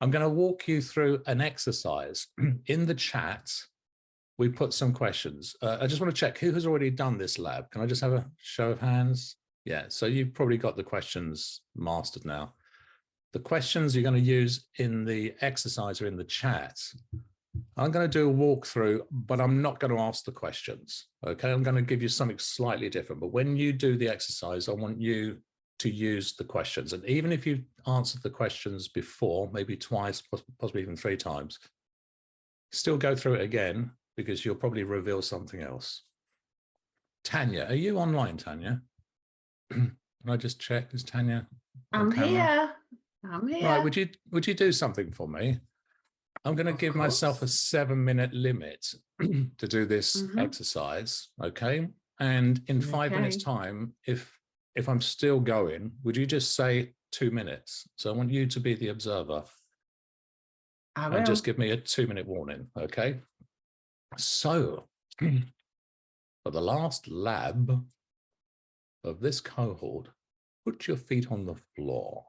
I'm going to walk you through an exercise. In the chat, we put some questions. I just want to check who has already done this lab. Can I just have a show of hands? Yeah, so you've probably got the questions mastered now. The questions you're going to use in the exercise are in the chat. I'm going to do a walkthrough, but I'm not going to ask the questions. Okay, I'm going to give you something slightly different. But when you do the exercise, I want you to use the questions. And even if you've answered the questions before, maybe twice, possibly even 3 times, still go through it again, because you'll probably reveal something else. Tanya, are you online, Tanya? Can I just check? Is Tanya on camera? I'm here. Right, would you do something for me? I'm going to give myself a 7-minute limit to do this exercise, okay? And in 5 minutes time, if I'm still going, would you just say 2 minutes? So I want you to be the observer. I will. And just give me a 2-minute warning, okay? So for the last lab of this cohort, put your feet on the floor.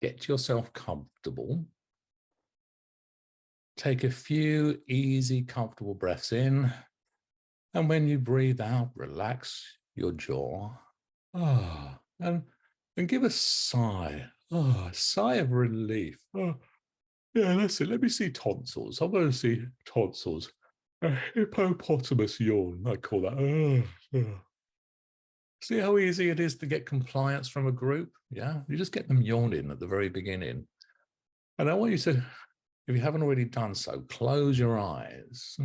Get yourself comfortable. Take a few easy, comfortable breaths in. And when you breathe out, relax your jaw. And give a sigh. A sigh of relief. Yeah, that's it. Let me see tonsils. I want to see tonsils. A hippopotamus yawn, I call that. See how easy it is to get compliance from a group? Yeah, you just get them yawning at the very beginning. And I want you to, if you haven't already done so, close your eyes.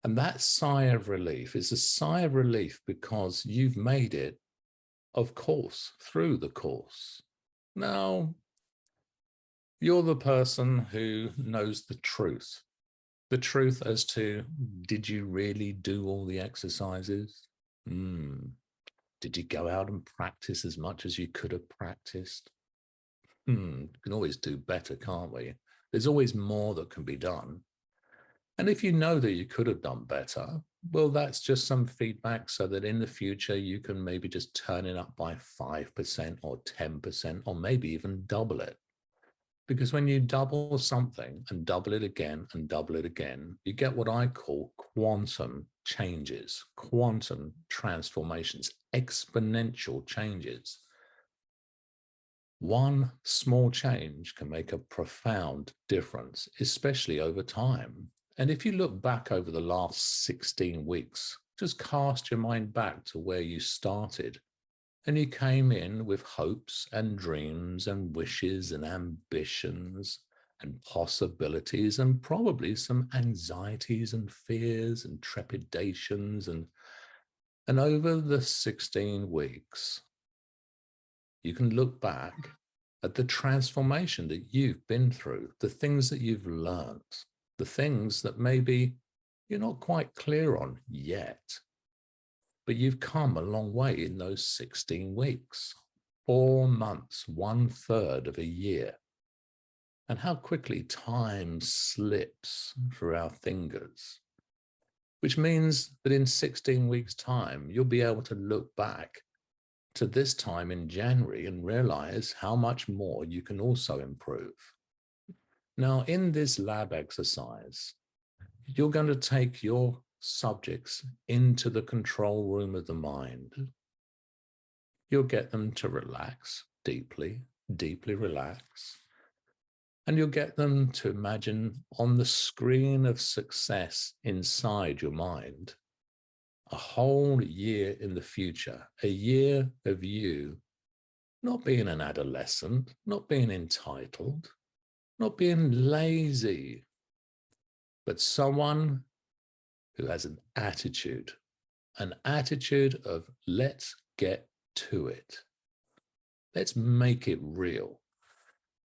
And that sigh of relief is a sigh of relief because you've made it, of course, through the course. Now, you're the person who knows the truth as to, did you really do all the exercises? Did you go out and practice as much as you could have practiced? You can always do better, can't we? There's always more that can be done. And if you know that you could have done better, well, that's just some feedback so that in the future you can maybe just turn it up by 5% or 10% or maybe even double it. Because when you double something and double it again and double it again, you get what I call quantum changes, quantum transformations, exponential changes. One small change can make a profound difference, especially over time. And if you look back over the last 16 weeks, just cast your mind back to where you started. And you came in with hopes and dreams and wishes and ambitions and possibilities and probably some anxieties and fears and trepidations. And over the 16 weeks, you can look back at the transformation that you've been through, the things that you've learned, the things that maybe you're not quite clear on yet. But you've come a long way in those 16 weeks, 4 months, 1/3 of a year. And how quickly time slips through our fingers, which means that in 16 weeks' time, you'll be able to look back to this time in January and realize how much more you can also improve. Now, in this lab exercise, you're going to take your subjects into the control room of the mind. You'll get them to relax deeply, deeply relax. And you'll get them to imagine on the screen of success inside your mind, a whole year in the future, a year of you not being an adolescent, not being entitled, not being lazy, but someone who has an attitude of let's get to it. Let's make it real.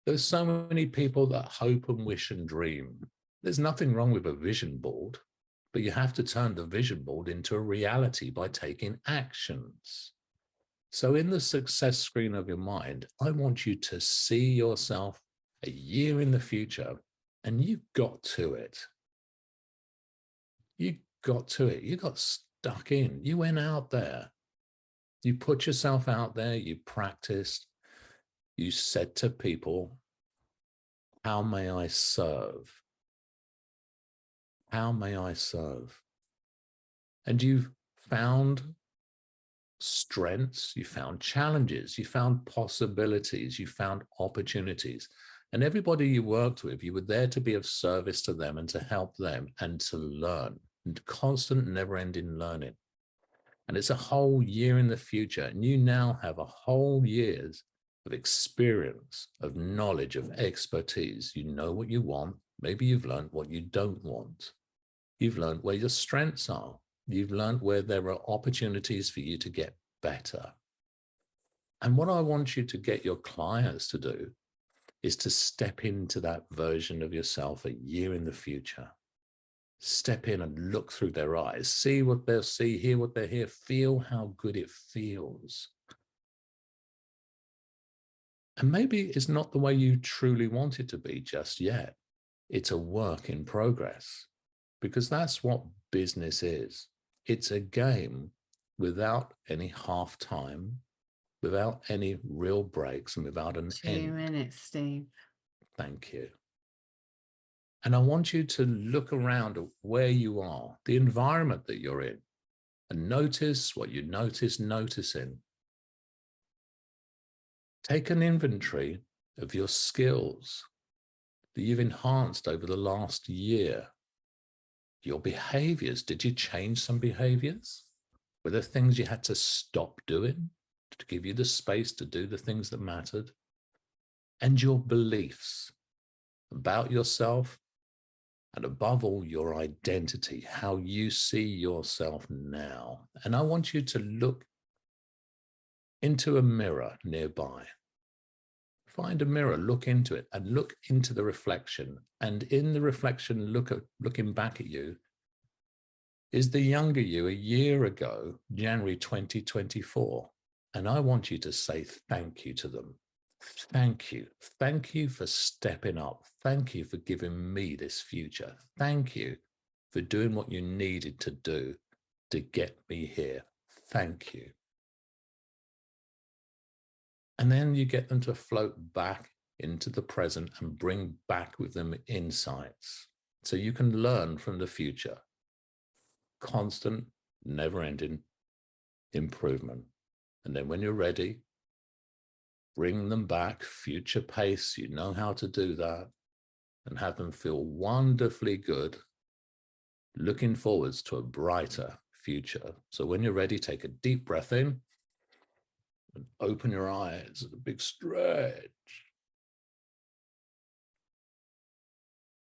There's so many people that hope and wish and dream. There's nothing wrong with a vision board, but you have to turn the vision board into a reality by taking actions. So in the success screen of your mind, I want you to see yourself a year in the future, and you got to it. You got to it. You got stuck in. You went out there. You put yourself out there. You practiced. You said to people, How may I serve? How may I serve? And you've found strengths, you found challenges, you found possibilities, you found opportunities. And everybody you worked with, you were there to be of service to them and to help them and to learn, and constant, never-ending learning. And it's a whole year in the future. And you now have a whole year's of experience, of knowledge, of expertise. You know what you want. Maybe you've learned what you don't want. You've learned where your strengths are. You've learned where there are opportunities for you to get better. And what I want you to get your clients to do is to step into that version of yourself a year in the future. Step in and look through their eyes, see what they'll see, hear what they hear, feel how good it feels. And maybe it's not the way you truly want it to be just yet. It's a work in progress, because that's what business is. It's a game without any half time, without any real breaks, and without an 2 end. minutes, Steve. Thank you. And I want you to look around at where you are, the environment that you're in, and notice what you notice noticing. Take an inventory of your skills that you've enhanced over the last year. Your behaviors, did you change some behaviors? Were there things you had to stop doing to give you the space to do the things that mattered? And your beliefs about yourself, and above all, your identity, how you see yourself now. And I want you to look into a mirror nearby. Find a mirror, look into it, and look into the reflection. And in the reflection, looking back at you, is the younger you a year ago, January 2024. And I want you to say thank you to them. Thank you. Thank you for stepping up. Thank you for giving me this future. Thank you for doing what you needed to do to get me here. Thank you. And then you get them to float back into the present and bring back with them insights so you can learn from the future. Constant, never-ending improvement. And then when you're ready, bring them back, future pace. You know how to do that, and have them feel wonderfully good, looking forwards to a brighter future. So when you're ready, take a deep breath in and open your eyes, a big stretch.